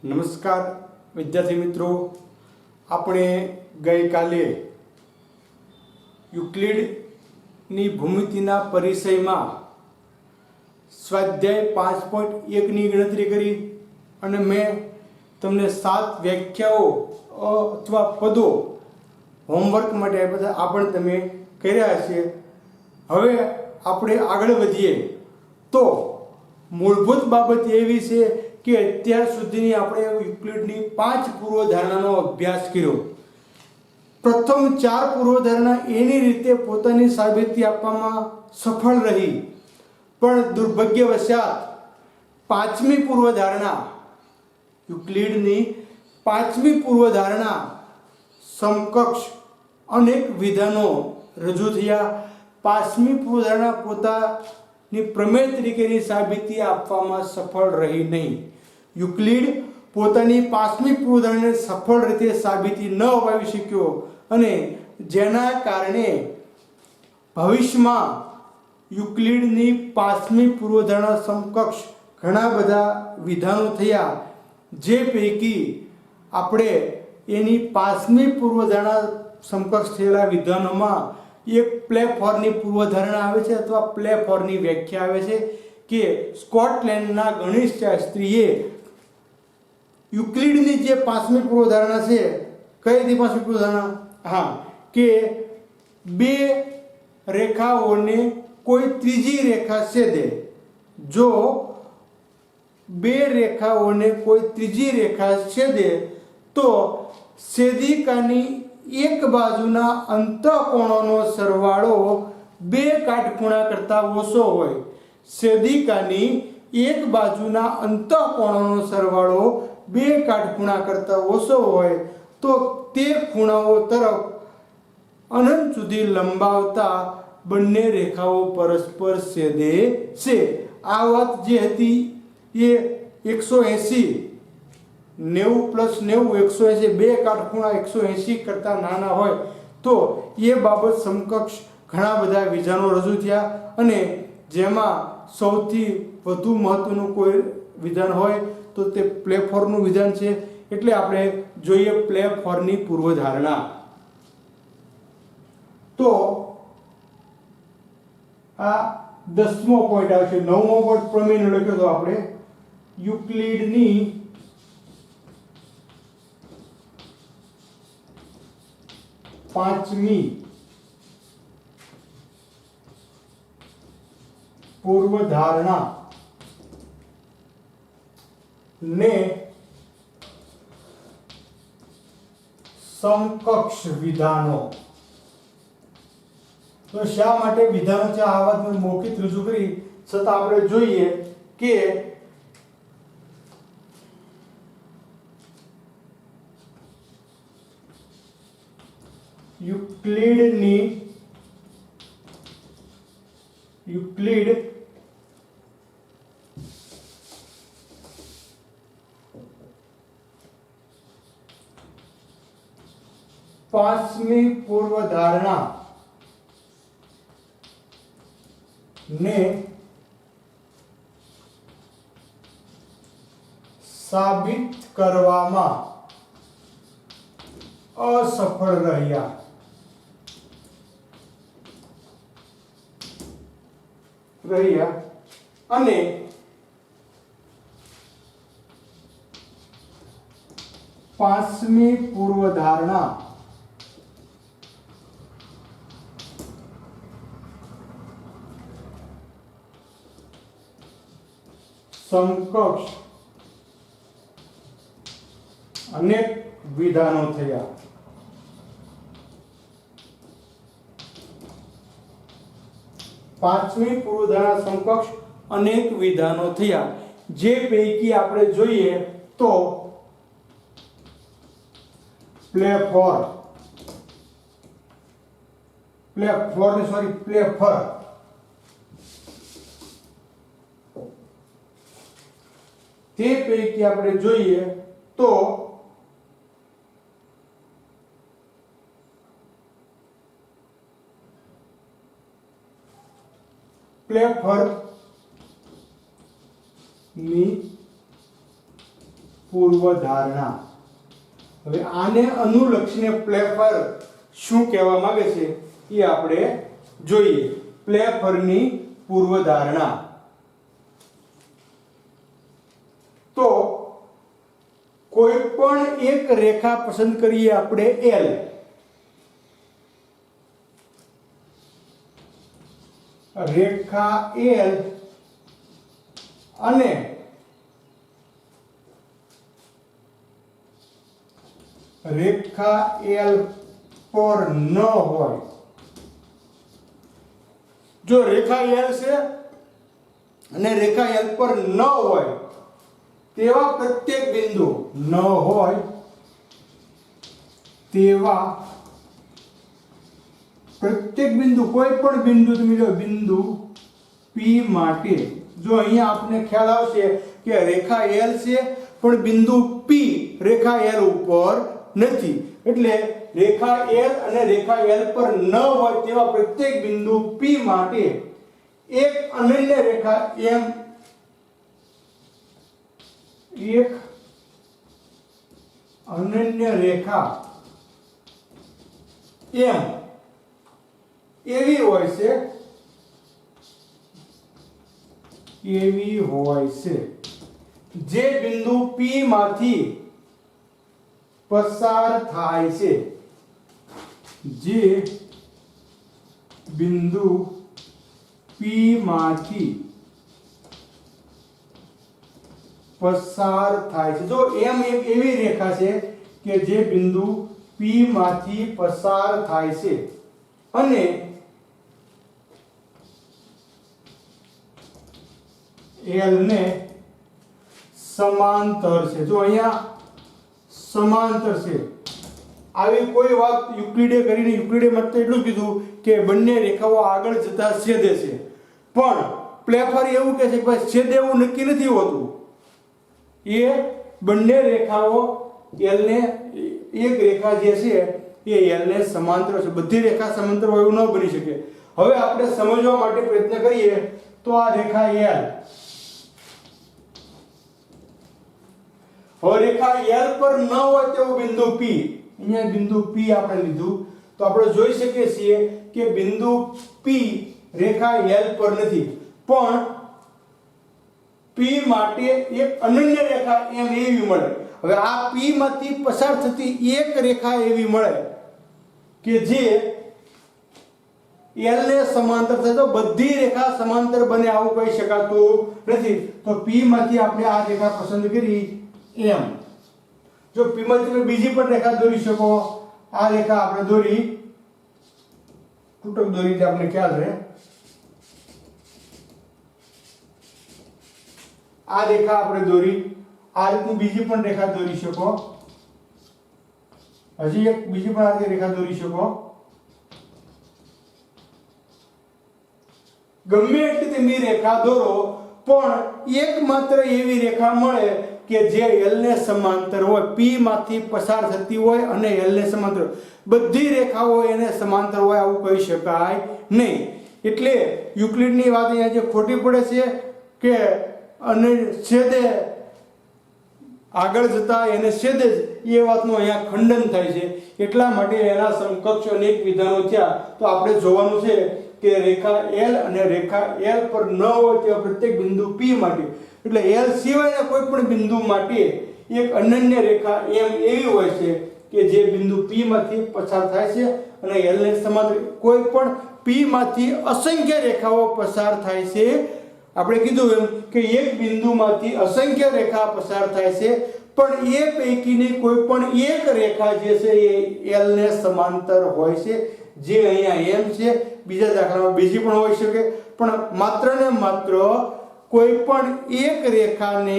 નમસ્કાર વિદ્યાર્થી મિત્રો, આપણે ગઈકાલે યુક્લિડની ભૂમિતિના પરિચયમાં સ્વાધ્યાય 5.1ની ગણતરી કરી અને મેં તમને 7 વ્યાખ્યાઓ અથવા પદો હોમવર્ક માટે આપ્યા હતા. આ પણ તમે કર્યા છે. હવે આપણે આગળ વધીએ તો મૂળભૂત બાબત એવી છે કે અત્યાર સુધીની આપણે યુક્લિડની 5 પૂર્વધારણાનો અભ્યાસ કર્યો. પ્રથમ 4 પૂર્વધારણા એની રીતે પોતાની સાબિતી આપવામાં સફળ રહી, પણ દુર્ભાગ્યવશાત 5મી પૂર્વધારણા યુક્લિડની 5મી પૂર્વધારણા સમકક્ષ અનેક વિધાનો રજૂ થયા. 5મી પૂર્વધારણા પોતાની પ્રમેય તરીકેની સાબિતી આપવામાં સફળ રહી નહીં. યુક્લિડ પોતાની 5મી પૂર્વધારણાને સફળ રીતે સાબિતી ન અપાવી શક્યો અને જેના કારણે ભવિષ્યમાં યુક્લિડની 5મી પૂર્વધારણા સમકક્ષ ઘણા બધા વિધાનો થયા, જે પૈકી આપણે એની 5મી પૂર્વધારણા સમકક્ષ થયેલા વિધાનોમાં એક પ્લેફોરની પૂર્વધારણા આવે છે અથવા પ્લેફોરની વ્યાખ્યા આવે છે કે સ્કોટલેન્ડના ગણિતશાસ્ત્રીએ યુક્લિડની જે 5મી પૂર્વધારણા છે, કઈ હતી 5મી પૂર્વધારણા? કે બે રેખાઓને કોઈ ત્રીજી રેખા છેદે, જો બે રેખાઓને કોઈ ત્રીજી રેખા છેદે તો છેદિકાની એક બાજુના અંતઃકોણોનો સરવાળો બે કાટખૂણા કરતાં ઓછો હોય. છેદિકાની એક બાજુના અંતઃકોણોનો સરવાળો બે કાટખૂણા કરતાં ઓછો હોય તો તે ખૂણાઓ તરફ અનંત સુધી લંબાવતા બંને રેખાઓ પરસ્પર છેદે છે. આ વાત જે હતી એ 180 90 + 90 180, બે કાટખૂણા 180 કરતાં નાના હોય તો એ બાબત સમકક્ષ ઘણા બધા વિધાનો રજૂ થયા અને જેમાં સૌથી વધુ મહત્વનું કોઈ વિધાન હોય તો તે પ્લેફોરનું વિધાન છે. એટલે આપણે જોઈએ પ્લેફોરની પૂર્વધારણા. તો આ 10મો પોઈન્ટ આવશે. 9મો પોઈન્ટ પ્રમેયનો લખ્યો તો આપણે યુક્લિડની પાંચમી પૂર્વધારણા ને સમકક્ષ વિધાનો. તો શા માટે વિધાનો છે? આ વાત મેં મૌખિક રજૂ કરી, છતાં આપણે જોઈએ કે યુક્લિડ પાંચમી પૂર્વધારણા ને સાબિત કરવામાં અસફળ રહ્યા. અને પાંચમી પૂર્વધારણા સમકક્ષ અનેક વિધાનો થયા. પાંચમી પૂર્વધારણા સમકક્ષ અનેક વિધાનો થયા, જે પૈકી આપણે જોઈએ તો પ્લેફોર તે પૈકી આપણે જોઈએ તો પ્લેફોરની પૂર્વધારણા. હવે આને અનુલક્ષીને પ્લેફર શું કહેવા માંગે છે એ આપણે જોઈએ. પ્લેફરની પૂર્વધારણા. તો કોઈ પણ એક રેખા પસંદ કરીએ આપણે L. રેખા L અને રેખા L પર ન હોય. જો રેખા L છે અને રેખા L પર ન હોય તેવા પ્રત્યેક બિંદુ ન હોય તેવા પ્રત્યેક બિંદુ, કોઈ પણ બિંદુ તમે લો, બિંદુ P માટે, જો અહીંયા આપણે ખ્યાલ આવશે કે રેખા L છે પણ બિંદુ P રેખા L ઉપર નથી, એટલે રેખા L અને રેખા L પર ન હોય તેવા પ્રત્યેક બિંદુ P માટે એક અનન્ય રેખા M, એક અનન્ય રેખા M એવી હોય છે, જે બિંદુ P માંથી પસાર થાય છે, જે બિંદુ P માંથી પસાર થાય છે. જો M એક એવી રેખા છે કે જે બિંદુ P માંથી પસાર થાય છે અને L ને સમાંતર છે. જો અહીંયા સમાંતર છે, આવી કોઈ વાત યુક્લિડે કરીને, યુક્લિડે માત્ર એટલું જ કીધું કે બંને રેખાઓ આગળ જતા છેદે છે, પણ પ્લેફર એવું કહે છે કે ભાઈ છેદે એવું નક્કી નથી હોતું. એ બંને રેખાઓ L ને, એક રેખા જે છે એ L ને સમાંતર છે. બધી રેખા સમાંતર હોય એવું ન બની શકે. હવે આપણે સમજવા માટે પ્રયત્ન કરીએ તો આ રેખા L, હવે રેખા L પર ન હોય તેવું બિંદુ P, અહીંયા બિંદુ P આપણે લીધું તો આપણે જોઈ શકીએ છીએ કે બિંદુ P રેખા L પર નથી, પણ P માટે એક અનન્ય રેખા M એવી મળે. હવે આ P માંથી પસાર થતી એક રેખા એવી મળે કે જે L ને સમાંતર થાય. તો બધી રેખા સમાંતર બને આવું કહી શકાતું નથી. તો P માંથી આપણે આ રેખા પસંદ કરી M. જો P માંથી તમે બીજી પણ રેખા દોરી શકો. આ રેખા આપણે દોરી, તૂટક દોરી એટલે આપણે ખ્યાલ રહે. આ રેખા આપણે દોરી, આ રીતની બીજી પણ રેખા દોરી શકો. હજી એક બીજી પણ આ રેખા દોરી શકો. ગમે એટલી તમે રેખા દોરો પણ એકમાત્ર એવી રેખા મળે કે જે L ને સમાંતર હોય, P માંથી પસાર થતી હોય અને L ને સમાંતર. બધી રેખાઓ એને સમાંતર હોય આવું કહી શકાય નહીં. એટલે યુક્લિડની વાત અહીંયા જે ખોટી પડે છે કે અને છેદે આગળ જતા એને છેદે જ, એ વાતનું અહીંયા ખંડન થાય છે. એટલા માટે એના સમકક્ષ અનેક વિધાનો થયા. તો આપણે જોવાનું છે કે રેખા L અને રેખા L પર ન હોય તેવા પ્રત્યેક બિંદુ P માટે, એટલે L સિવાયના કોઈ પણ બિંદુ માટે એક અનન્ય રેખા M એવી હોય છે કે જે બિંદુ P માંથી પસાર થાય છે અને L ને સમાંતર. કોઈ પણ P માંથી અસંખ્ય રેખાઓ પસાર થાય છે. આપણે કીધું એમ કે એક બિંદુમાંથી અસંખ્ય રેખા પસાર થાય છે, પણ એ પૈકીની કોઈ પણ એક રેખા જે છે એ L ને સમાંતર હોય છે, જે અહીંયા M છે. બીજા દાખલામાં બીજી પણ હોઈ શકે, પણ માત્ર ને માત્ર કોઈ પણ એક રેખાને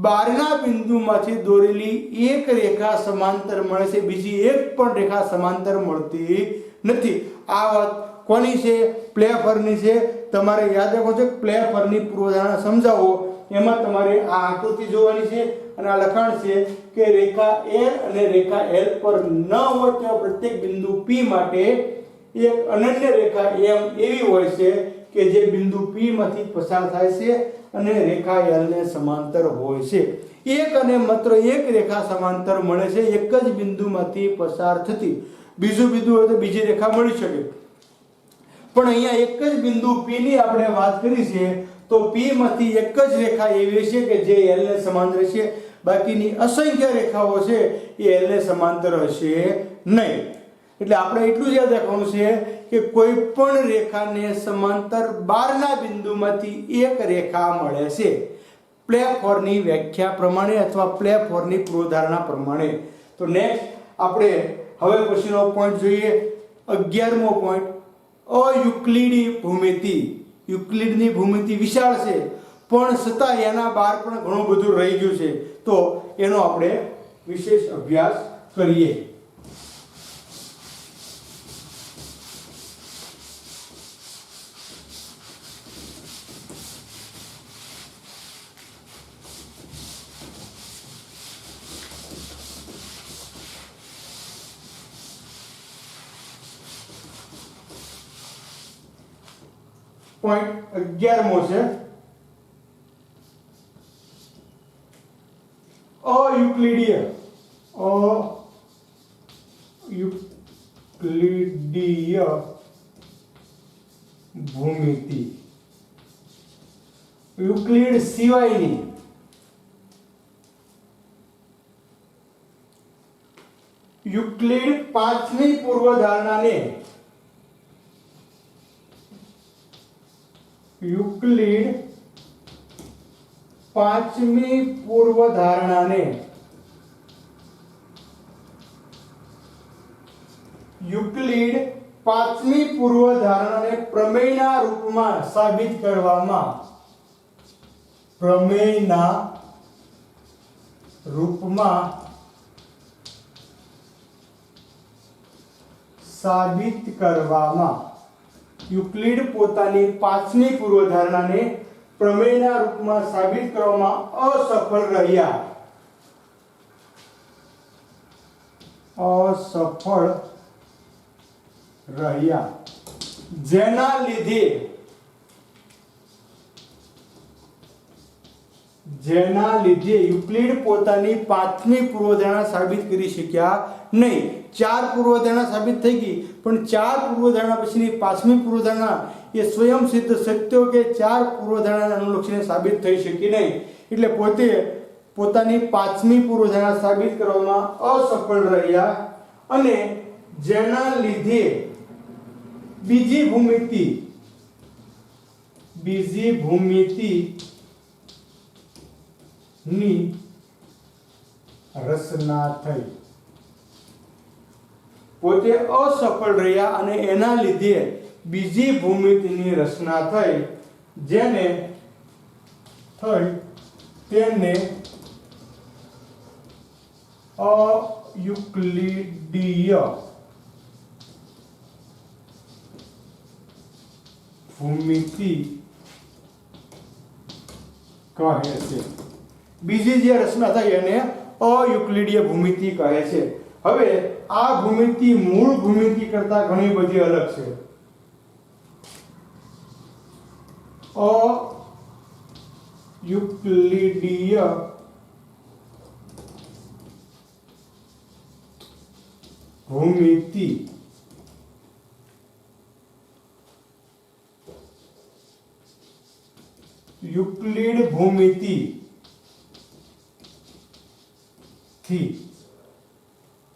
બહારના બિંદુમાંથી દોરેલી એક રેખા સમાંતર મળે છે, બીજી એક પણ રેખા સમાંતર મળતી નથી. આ વાત કોની છે? પ્લેફરની છે. તમારે યાદ રાખવું છે પ્લેફરની પૂર્વધારણા સમજાવો. એમાં તમારે આ આકૃતિ જોવાની છે અને આ લખાણ છે કે રેખા L અને રેખા L પર ન હોય તેવા પ્રત્યેક બિંદુ P માટે એક અનન્ય રેખા M એવી હોય છે કે જે બિંદુ P માંથી પસાર થાય છે અને રેખા L ને સમાંતર હોય છે. એક અને માત્ર એક રેખા સમાંતર મળે છે એક જ બિંદુમાંથી પસાર થતી. બીજું બિંદુ હોય તો બીજી રેખા મળી શકે, પણ અહીંયા એક જ બિંદુ P ની આપણે વાત કરી છે તો P માંથી એક જ રેખા એવી છે કે જે L ને સમાંતર છે, બાકીની અસંખ્ય રેખાઓ છે એ L ને સમાંતર હશે નહીં. એટલે આપણે એટલું જ યાદ રાખવાનું છે કે કોઈ પણ રેખાને સમાંતર બહારના બિંદુમાંથી એક રેખા મળે છે પ્લેફોરની વ્યાખ્યા પ્રમાણે અથવા પ્લેફોરની પૂર્વધારણા પ્રમાણે. તો નેક્સ્ટ આપણે હવે પછીનો પોઈન્ટ જોઈએ, 11મો પોઈન્ટ, અયુક્લિડી ભૂમિતિ. યુક્લિડની ભૂમિતિ વિશાળ છે પણ છતાં એના બહાર પણ ઘણું બધું રહી ગયું છે, તો એનો આપણે વિશેષ અભ્યાસ કરીએ. પોઈન્ટ 11મો છે અયુક્લિડીય ભૂમિતિ. યુક્લિડ સિવાયની યુક્લિડ પાંચમી પૂર્વધારણાને યુક્લિડ પાંચમી પૂર્વધારણાને પ્રમેયના રૂપમાં સાબિત કરવામાં યુક્લિડ પોતાની પાંચમી પૂર્વધારણાને પ્રમેયના રૂપમાં સાબિત કરવામાં અસફળ રહ્યા, જેના લીધે યુક્લિડ પોતાની પાંચમી પૂર્વધારણા સાબિત કરી શક્યા નહીં. ચાર પૂર્વધારણા સાબિત થઈ ગઈ, પણ ચાર પૂર્વધારણા પછીની પાંચમી પૂર્વધારણા એ સ્વયં સિદ્ધ સત્યો કે ચાર પૂર્વધારણાને અનુલક્ષીને સાબિત થઈ શકી નહીં. એટલે પોતાની પાંચમી પૂર્વધારણા સાબિત કરવામાં અસફળ રહ્યા અને જેના લીધે બીજી ભૂમિતિની રચના થઈ. પોતે અસફળ રહ્યા અને એના લીધે બીજી ભૂમિતિની રચના થઈ, તેને અયુક્લિડીય ભૂમિતિ કહે છે. બીજી જે રચના થઈ એને અયુક્લિડીય ભૂમિતિ કહે છે. હવે આ ભૂમિતિ મૂળ ભૂમિતિ કરતા ઘણી બધી અલગ છે. અયુક્લિડીય ભૂમિતિ યુક્લિડ ભૂમિતિથી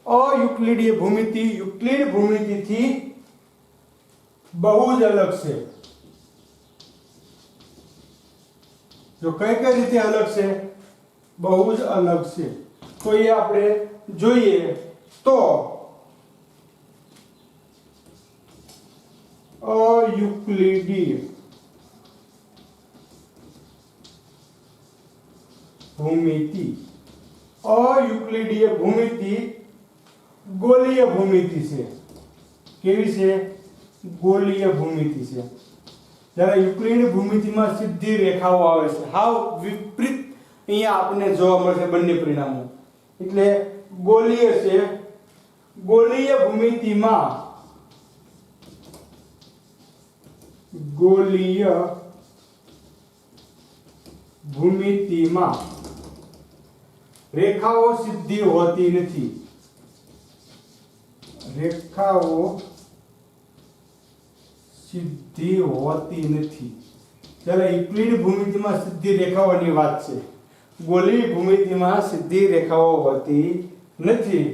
અયુક્લિડીય ભૂમિતિ યુક્લિડ ભૂમિતિથી બહુ જ અલગ છે. જો કઈ રીતે અલગ છે, બહુ જ અલગ છે, તો એ આપણે જોઈએ. તો અયુક્લિડીય ભૂમિતિ ગોલીય ભૂમિતિ છે. કેવી છે? ગોલીય ભૂમિતિ છે. જ્યારે યુક્લિડ ભૂમિતિમાં સીધી રેખાઓ આવે છે, હાવ વિપરીત અહીંયા આપણને જોવા મળશે બંને પરિણામો. એટલે ગોલીય છે. ગોલીય ભૂમિતિમાં રેખાઓ સીધી હોતી નથી, રેખાઓ સીધી હોતી નથી. જ્યારે યુક્લિડ ભૂમિતિમાં સીધી રેખાઓની વાત છે, ગોલીય ભૂમિતિમાં સીધી રેખાઓ હોતી નથી.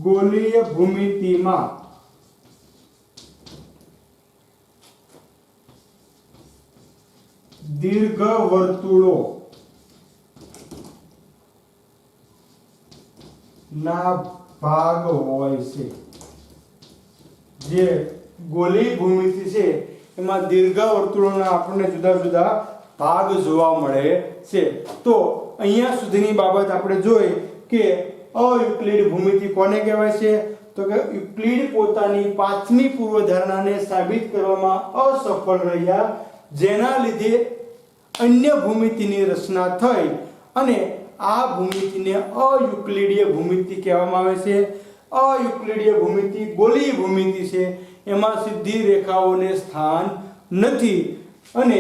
ગોલીય ભૂમિતિમાં દીર્ઘ વર્તુળો ના ભાગ હોય છે. જે ગોલીય ભૂમિતિ છે એમાં દીર્ઘ વર્તુળોના આપણને જુદા જુદા ભાગ જોવા મળે છે. તો અહીંયા સુધીની બાબત આપણે જોઈ કે અયુક્લિડ ભૂમિતિ કોને કહેવાય છે? તો કે યુક્લિડ પોતાની પાંચમી પૂર્વધારણાને સાબિત કરવામાં અસફળ રહ્યા, જેના લીધે અન્ય ભૂમિતિની રચના થઈ અને આ ભૂમિતિને અયુક્લિડીય ભૂમિતિ કહેવામાં આવે છે. અયુક્લિડીય ભૂમિતિ ગોલીય ભૂમિતિ છે, એમાં સીધી રેખાઓને સ્થાન નથી અને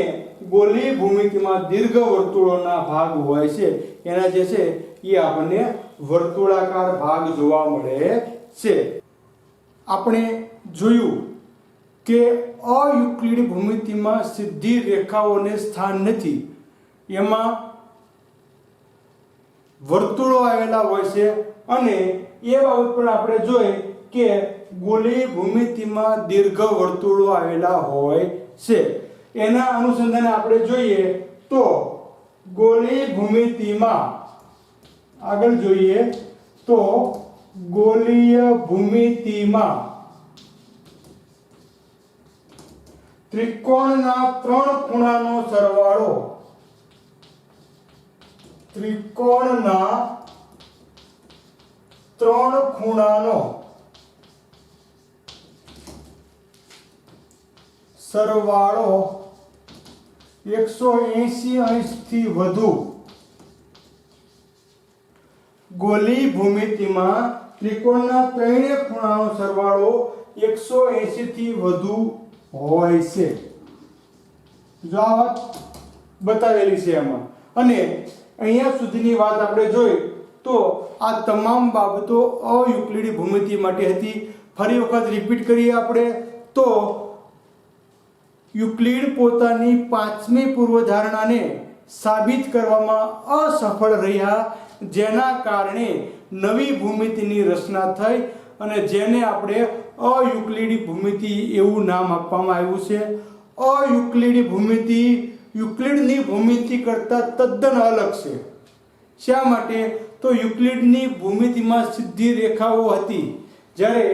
ગોલીય ભૂમિતિમાં દીર્ઘ વર્તુળોના ભાગ હોય છે. એના જે છે એ આપણને વર્તુળાકાર ભાગ જોવા મળે છે. આપણે જોયું કે અયુક્લિડ ભૂમિતિમાં સીધી રેખાઓને સ્થાન નથી, એમાં વર્તુળો આવેલા હોય છે અને એ બાબત પણ આપણે જોઈ કે ગોલીય ભૂમિતિમાં દીર્ઘ વર્તુળો આવેલા હોય છે. એના અનુસંધાને આપણે જોઈએ તો ગોલીય ભૂમિતિમાં આગળ જોઈએ તો ગોલીય ભૂમિતિમાં ત્રિકોણના ત્રણ ખૂણાનો સરવાળો, ત્રિકોણના ત્રણ ખૂણાનો સરવાળો 180 અંશથી વધુ. ગોલીય ભૂમિતિમાં ત્રિકોણના ત્રણેય ખૂણાનો સરવાળો 180 થી વધુ હોય છે. જો આ વાત બતાવેલી છે એમાં. અને અહીંયા સુધીની વાત આપણે જોઈ તો આ તમામ બાબતો અયુક્લિડ ભૂમિતિ માટે હતી. ફરી વખત રિપીટ કરીએ આપણે તો યુક્લિડ પોતાની પાંચમી પૂર્વધારણાને સાબિત કરવામાં અસફળ રહ્યા, જેના કારણે નવી ભૂમિતિની રચના થઈ અને જેને આપણે અયુક્લિડી ભૂમિતિ એવું નામ આપવામાં આવ્યું છે. અયુક્લિડી ભૂમિતિ યુક્લિડની ભૂમિતિ કરતાં તદ્દન અલગ છે. શા માટે? તો યુક્લિડની ભૂમિતિમાં સીધી રેખાઓ હતી, જ્યારે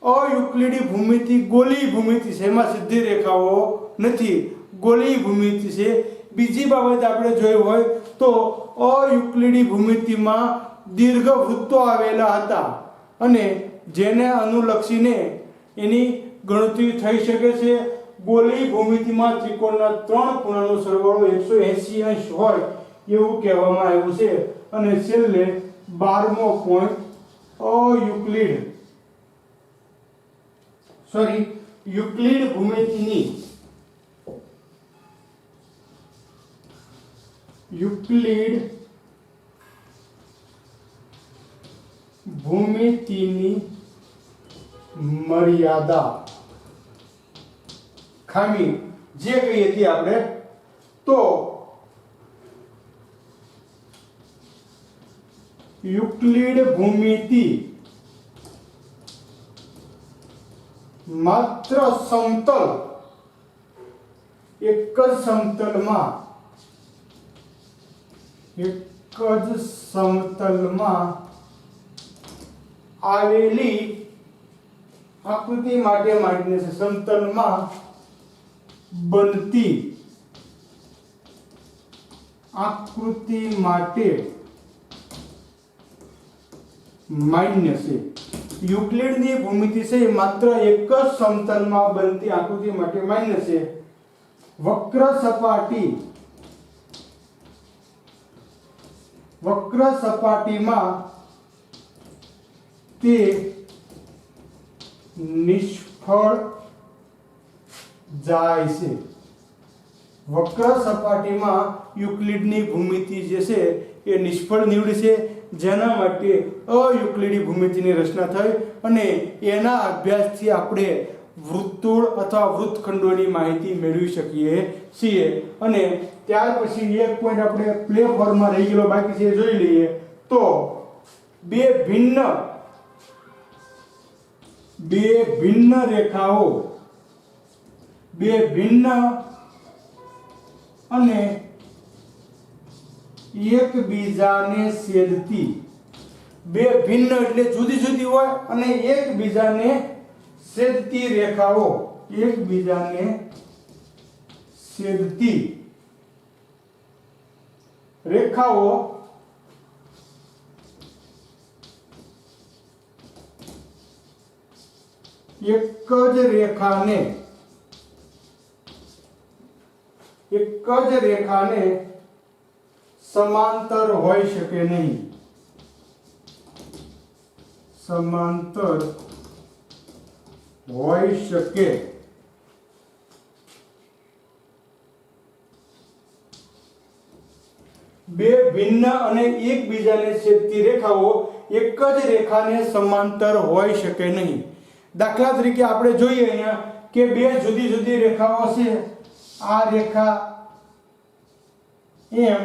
અયુક્લિડી ભૂમિતિ ગોલીય ભૂમિતિ છે, એમાં સીધી રેખાઓ નથી, ગોલીય ભૂમિતિ છે. બીજી બાબત આપણે જોઈ હોય તો અયુક્લિડી ભૂમિતિમાં દીર્ઘ વૃત્તો આવેલા હતા અને જેને અનુલક્ષીને એની ગણતરી થઈ શકે છે. ગોલીય ભૂમિતિમાં ત્રિકોણના ત્રણ ખૂણાનો સરવાળો 180 અંશ હોય એવું કહેવામાં આવ્યું છે. અને છેલ્લે 12મો પોઈન્ટ યુક્લિડ ભૂમિતિની મર્યાદા ખામી જે કહીએ તે આપણે તો યુક્લિડ ભૂમિતિ માત્ર સમતલ એક જ સમતલમાં આવેલી આકૃતિ માટે માન્ય છે. સમતલમાં બનતી આકૃતિ માટે માન્ય છે. યુક્લિડની ભૂમિતિ છે માત્ર એક જ સમતલમાં બનતી આકૃતિ માટે માન્ય છે. વક્ર સપાટીમાં તે નિષ્ફળ જાય છે. વક્ર સપાટીમાં યુક્લિડની ભૂમિતિ જે છે એ નિષ્ફળ નીવડશે, જેના માટે અયુક્લિડી ભૂમિતિની રચના થઈ અને એના અભ્યાસથી આપણે વૃત્તુળ અથવા વૃત્તખંડોની માહિતી મેળવી શકીએ છીએ. અને ત્યાર પછી એક પોઈન્ટ આપણે પ્લે ફોર્મમાં રહી ગયેલો બાકી છે, જોઈ લઈએ. તો બે ભિન્ન રેખાઓ, બે ભિન્ન અને એકબીજાને છેદતી, બે ભિન્ન એટલે જુદી જુદી હોય અને એકબીજાને છેદતી રેખાઓ, એકબીજાને છેદતી રેખાઓ એક જ રેખાને સમાંતર હોઈ શકે નહીં, સમાંતર હોઈ શકે. બે ભિન્ન અને એકબીજાને છેદતી રેખાઓ એક જ રેખાને સમાંતર હોઈ શકે નહીં. દાખલા તરીકે આપણે જોઈએ અહીંયા કે બે જુદી જુદી રેખાઓ છે. આ રેખા M,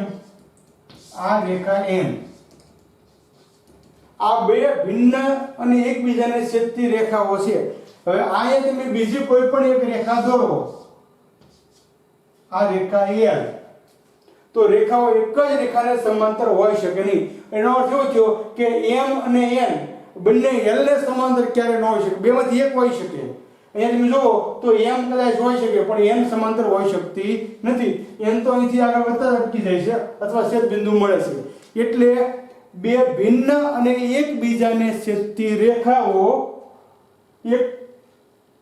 આ રેખા N. આ બે ભિન્ન અને એકબીજાને છેદતી રેખાઓ છે. હવે અહીંયા તમે બીજી કોઈ પણ એક રેખા દોરો, આ રેખા L, તો રેખાઓ એક જ રેખાને સમાંતર હોઈ શકે નહીં. એનો અર્થ એવો થયો કે M અને N બંને L ને સમાંતર ક્યારે ન હોઈ શકે, બેમાંથી એક હોઈ શકે. અહીંયા તમે જુઓ તો M કદાચ હોઈ શકે પણ N સમાંતર હોઈ શકતી નથી. N તો અહીંથી આગળ વધતા અટકી જાય છે અથવા છેદ બિંદુ મળે છે. એટલે બે ભિન્ન અને એકબીજાને છેદતી રેખાઓ એક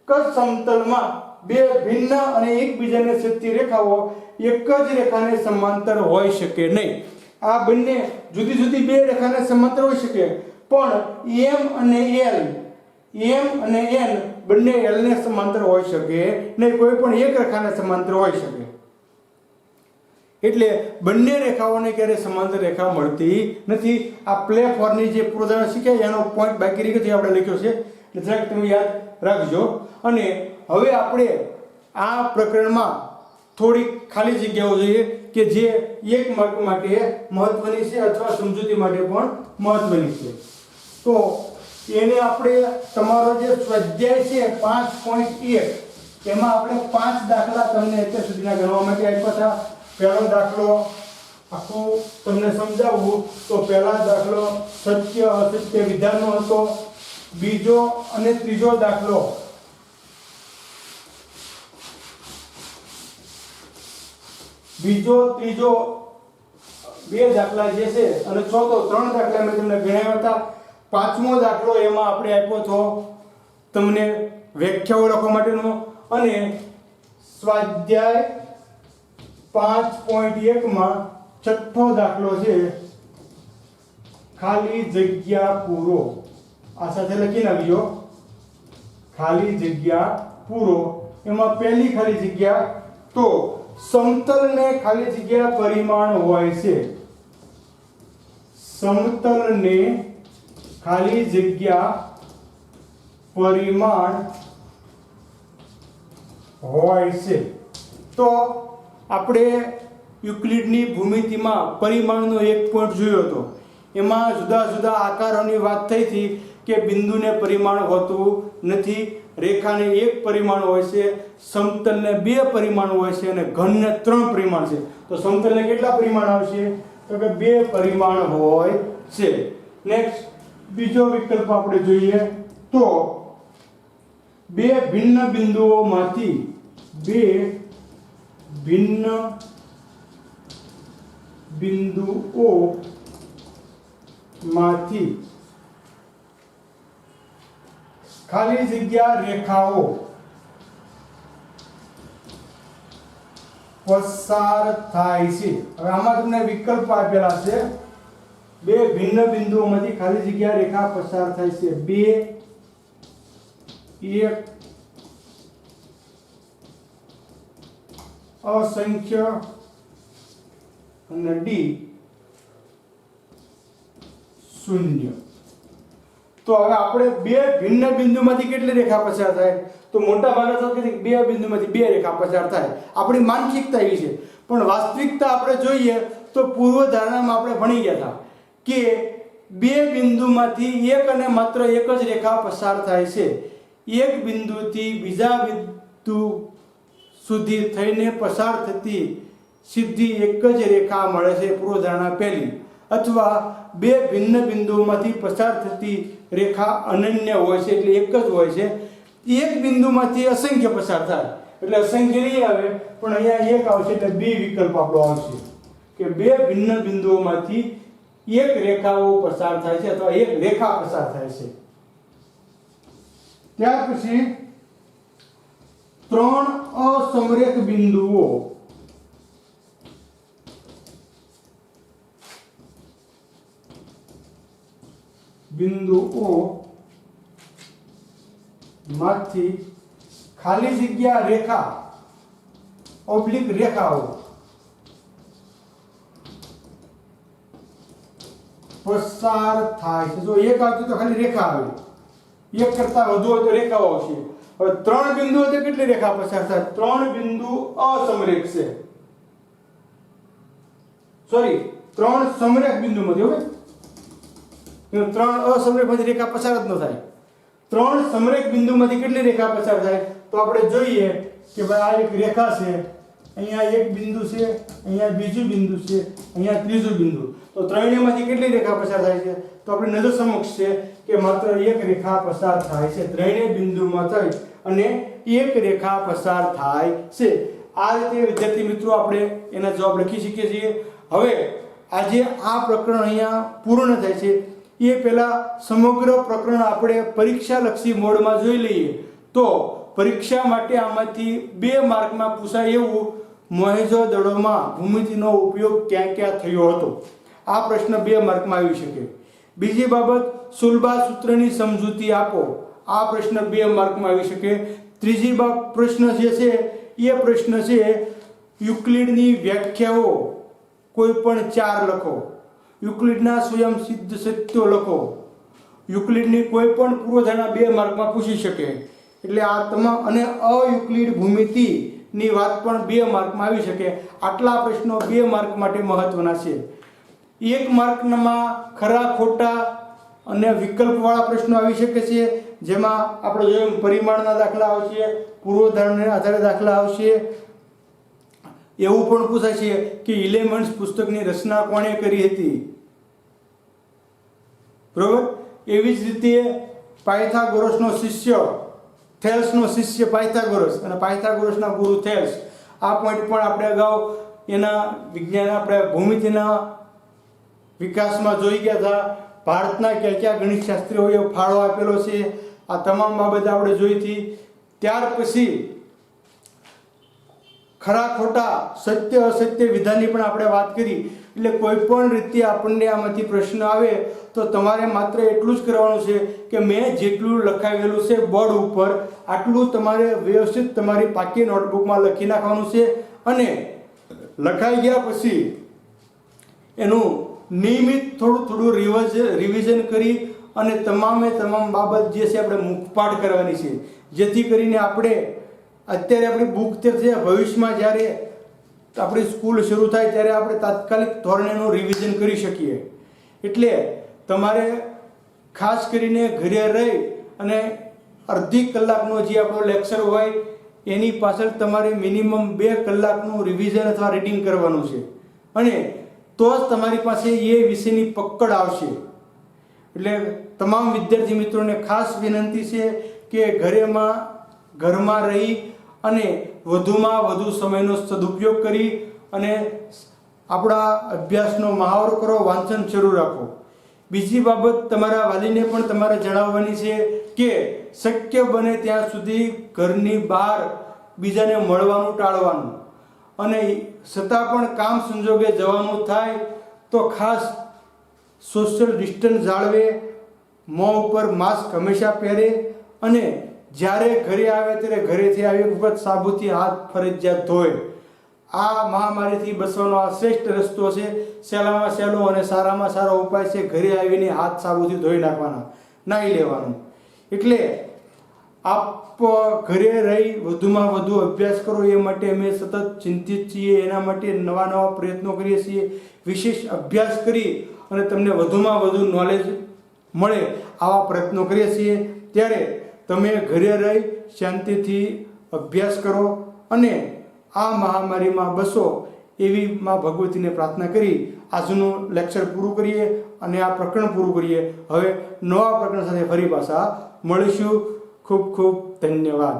જ સમતલમાં, બે ભિન્ન અને એકબીજાને છેદતી રેખાઓ એક જ રેખાને સમાંતર હોઈ શકે નહીં. આ બંને જુદી જુદી બે રેખાને સમાંતર હોઈ શકે પણ M અને N બંને L ને સમાંતર હોઈ શકે નહીં, કોઈ પણ એક રેખાને સમાંતર હોઈ શકે. એટલે બંને રેખાઓને ક્યારે સમાંતર રેખા મળતી નથી. આ પ્લે ફોરની જે પૂર્વધારણા શીખ્યા એનો પોઈન્ટ બાકી રહી ગયો આપણે લખ્યો છે, એટલે જરાક તમે યાદ રાખજો. અને હવે આપણે આ પ્રકરણમાં થોડી ખાલી જગ્યાઓ જોઈએ કે જે એક માર્ક માટે મહત્વની છે અથવા સમજૂતી માટે પણ મહત્વની છે. તો એને આપણે તમારો જે સ્વાધ્યાય છે 5.1 એમાં આપણે 5 દાખલા તમને અત્યાર સુધીના ગણવા માટે આપ્યા હતા. પહેલો દાખલો આખું તમને સમજાવવું તો પહેલા દાખલો સત્ય અસત્ય વિધાનનો હતો. બીજો અને ત્રીજો દાખલો ત્રીજો બે દાખલા જે છે અને ચોથો 3 દાખલા મેં તમને ગણાવ્યા હતા. પાંચમો દાખલો એમાં આપણે આપ્યો હતો તમને વ્યાખ્યાઓ લખવા માટેનો. અને સ્વાધ્યાય 5.1 માં છઠ્ઠો દાખલો છે ખાલી જગ્યા પૂરો. આ સાથે લખીને આવ્યો ખાલી જગ્યા પૂરો. એમાં પહેલી ખાલી જગ્યા તો સમતલને ખાલી જગ્યા પરિમાણ હોય છે. સમતલને ખાલી જગ્યા પરિમાણ હોય છે. તો આપણે યુક્લિડની ભૂમિતિમાં પરિમાણનો એક પોઈન્ટ જોયો હતો. એમાં જુદા જુદા આકારોની વાત થઈ હતી કે બિંદુને પરિમાણ હોતું નથી, રેખાને એક પરિમાણ હોય છે, સમતલને 2 પરિમાણ હોય છે અને ઘનને 3 પરિમાણ છે. તો સમતલને કેટલા પરિમાણ આવશે? તો કે 2 પરિમાણ હોય છે. નેક્સ્ટ બીજો વિકલ્પ આપણે જોઈએ તો બે ભિન્ન બિંદુઓમાંથી ખાલી જગ્યા રેખાઓ પસાર થાય છે. હવે આમાં તમને વિકલ્પ આપેલા છે. બે ભિન્ન બિંદુઓમાંથી ખાલી જગ્યા રેખા પસાર થાય છે. 2 1 અસંખ્ય અને ડી શૂન્ય. તો હવે આપણે બે ભિન્ન બિંદુમાંથી કેટલી રેખા પસાર થાય? તો મોટા ભાગે તો કે બે બિંદુમાંથી બે રેખા પસાર થાય. આપણી માનસિકતા એવી છે, પણ વાસ્તવિકતા આપણે જોઈએ તો પૂર્વધારણામાં આપણે ભણી ગયા હતા કે બે બિંદુમાંથી એક અને માત્ર એક જ રેખા પસાર થાય છે. એક બિંદુથી બીજા બિંદુ સુધી થઈને પસાર થતી સીધી એક જ રેખા મળે છે પૂર્વધારણા પહેલી, અથવા બે ભિન્ન બિંદુઓમાંથી પસાર થતી રેખા અનન્ય હોય છે, એટલે એક જ હોય છે. એક બિંદુમાંથી અસંખ્ય પસાર થાય એટલે અસંખ્ય નહીં આવે, પણ અહીંયા એક આવશે એટલે બે વિકલ્પ આપણો આવશે કે બે ભિન્ન બિંદુઓમાંથી એક રેખાઓ પસાર થાય છે અથવા એક રેખા પસાર થાય છે. ત્યાર પછી ત્રણ અસમરેખ બિંદુઓ માંથી ખાલી જગ્યા રેખા ઓબ્લિક રેખાઓ પસાર થાય છે. જો એક આવતું તો ખાલી રેખા આવે, એક કરતા વધુ હોય તો રેખાઓ આવશે. હવે ત્રણ બિંદુઓ તો કેટલી રેખા પસાર થાય? ત્રણ બિંદુ અસમરેખ છે, સોરી ત્રણ સમરેખ બિંદુમાંથી. હવે ત્રણ અસમરેખમાંથી રેખા પસાર જ ન થાય. ત્રણ સમરેખ બિંદુમાંથી કેટલી રેખા પસાર થાય? તો આપણે જોઈએ કે ભાઈ આ એક રેખા છે, અહીંયા એક બિંદુ છે, અહીંયા બીજું બિંદુ છે, અહીંયા ત્રીજું બિંદુ. તો ત્રણેયમાંથી કેટલી રેખા પસાર થાય છે? તો આપણી નજર સમક્ષ છે કે માત્ર એક રેખા પસાર થાય છે. ત્રણેય બિંદુમાં થઈ અને એક રેખા પસાર થાય છે. આ રીતે વિદ્યાર્થી મિત્રો આપણે એના જવાબ લખી શકીએ છીએ. હવે આજે આ પ્રકરણ અહીંયા પૂર્ણ થાય છે. એ પહેલા સમગ્ર પ્રકરણ આપણે પરીક્ષાલક્ષી મોડમાં જોઈ લઈએ. તો પરીક્ષા માટે આમાંથી 2 માર્કમાં પૂછાય એવું મોહેંજો-દડોમાં ભૂમિતિનો ઉપયોગ ક્યાં ક્યાં થયો હતો. આ પ્રશ્ન 2 માર્કમાં આવી શકે. બીજી બાબત, સુલભા સૂત્રની સમજૂતી આપો. આ પ્રશ્ન 2 માર્કમાં આવી શકે. ત્રીજી પ્રશ્ન જે છે એ પ્રશ્ન છે યુક્લિડની વ્યાખ્યાઓ કોઈ પણ 4 લખો. યુક્લિડના સ્વયં સિદ્ધ સત્યો લખો. યુક્લિડની કોઈ પણ પૂર્વધારણા 2 માર્કમાં પૂછી શકે. એટલે આ તમામ અને અયુક્લિડ ભૂમિતિની વાત પણ 2 માર્કમાં આવી શકે. આટલા પ્રશ્નો 2 માર્ક માટે મહત્વના છે. 1 માર્કમાં ખરા ખોટા અને વિકલ્પવાળા પ્રશ્નો આવી શકે છે, જેમાં આપણે જોયું પરિમાણના દાખલા આવશે, પૂર્વધારણાના આધારે દાખલા આવશે. એવું પણ પૂછાય છે કે એલિમેન્ટ્સ પુસ્તકની રચના કોણે કરી હતી, બરોબર. એવી જ રીતે પાયથાગોરસનો શિષ્ય થેલ્સનો શિષ્ય પાયથાગોરસ અને પાયથાગોરસના ગુરુ થેલ્સ, આ પોઈન્ટ પણ આપણે અગાઉ એના વિજ્ઞાન આપણે ભૂમિતિના વિકાસમાં જોઈ ગયા હતા. ભારતના ક્યાં ક્યાં ગણિત શાસ્ત્રીઓએ ફાળો આપેલો છે, આ તમામ બાબત આપણે જોઈ હતી. ત્યાર પછી ખરા ખોટા સત્ય અસત્ય વિધાનની પણ આપણે વાત કરી. એટલે કોઈ પણ રીતે આપણને આમાંથી પ્રશ્ન આવે તો તમારે માત્ર એટલું જ કરવાનું છે કે મેં જેટલું લખાવેલું છે બોર્ડ ઉપર આટલું તમારે વ્યવસ્થિત તમારી પાકી નોટબુકમાં લખી નાખવાનું છે. અને લખાઈ ગયા પછી એનું નિયમિત થોડું રિવિઝન કરી અને તમામ બાબત જે છે આપણે મુખપાઠ કરવાની છે, જેથી કરીને આપણે અત્યારે આપણી બુક છે ભવિષ્યમાં જ્યારે આપણી સ્કૂલ શરૂ થાય ત્યારે આપણે તાત્કાલિક ધોરણે એનું રિવિઝન કરી શકીએ. એટલે તમારે ખાસ કરીને ઘરે રહી અને અડધી કલાકનો જે આપણો લેક્ચર હોય એની પાછળ તમારે મિનિમમ 2 કલાકનું રિવિઝન અથવા રીડિંગ કરવાનું છે, અને તો જ તમારી પાસે એ વિષયની પકડ આવશે. એટલે તમામ વિદ્યાર્થી મિત્રોને ખાસ વિનંતી છે કે ઘરમાં રહી અને વધુમાં વધુ સમયનો સદુપયોગ કરી અને આપણા અભ્યાસનો મહાવરો કરો, વાંચન શરૂ રાખો. બીજી બાબત તમારા વાલીને પણ તમારે જણાવવાની છે કે શક્ય બને ત્યાં સુધી ઘરની બહાર બીજાને મળવાનું ટાળવાનું, અને છતાં પણ કામ સંજોગે જવાનું થાય તો ખાસ સોશિયલ ડિસ્ટન્સ જાળવે, મોં ઉપર માસ્ક હંમેશા પહેરે, અને જ્યારે ઘરે આવે ત્યારે ઘરેથી આવી વખત સાબુથી હાથ ફરજિયાત ધોય. આ મહામારીથી બચવાનો આ શ્રેષ્ઠ રસ્તો છે. સહેલામાં સહેલો અને સારામાં સારો ઉપાય છે ઘરે આવીને હાથ સાબુથી ધોઈ નાખવાના, નાહી લેવાનું. એટલે આપ ઘરે રહી વધુમાં વધુ અભ્યાસ કરો એ માટે અમે સતત ચિંતિત છીએ. એના માટે નવા નવા પ્રયત્નો કરીએ છીએ. વિશેષ અભ્યાસ કરી અને તમને વધુમાં વધુ નોલેજ મળે આવા પ્રયત્નો કરીએ છીએ. ત્યારે તમે ઘરે રહી શાંતિથી અભ્યાસ કરો અને આ મહામારીમાં બસો એવી માં ભગવતીને પ્રાર્થના કરી આજનું લેક્ચર પૂરું કરીએ અને આ પ્રકરણ પૂરું કરીએ. હવે નવા પ્રકરણ સાથે ફરી પાછા મળીશું. ખૂબ ખૂબ ધન્યવાદ.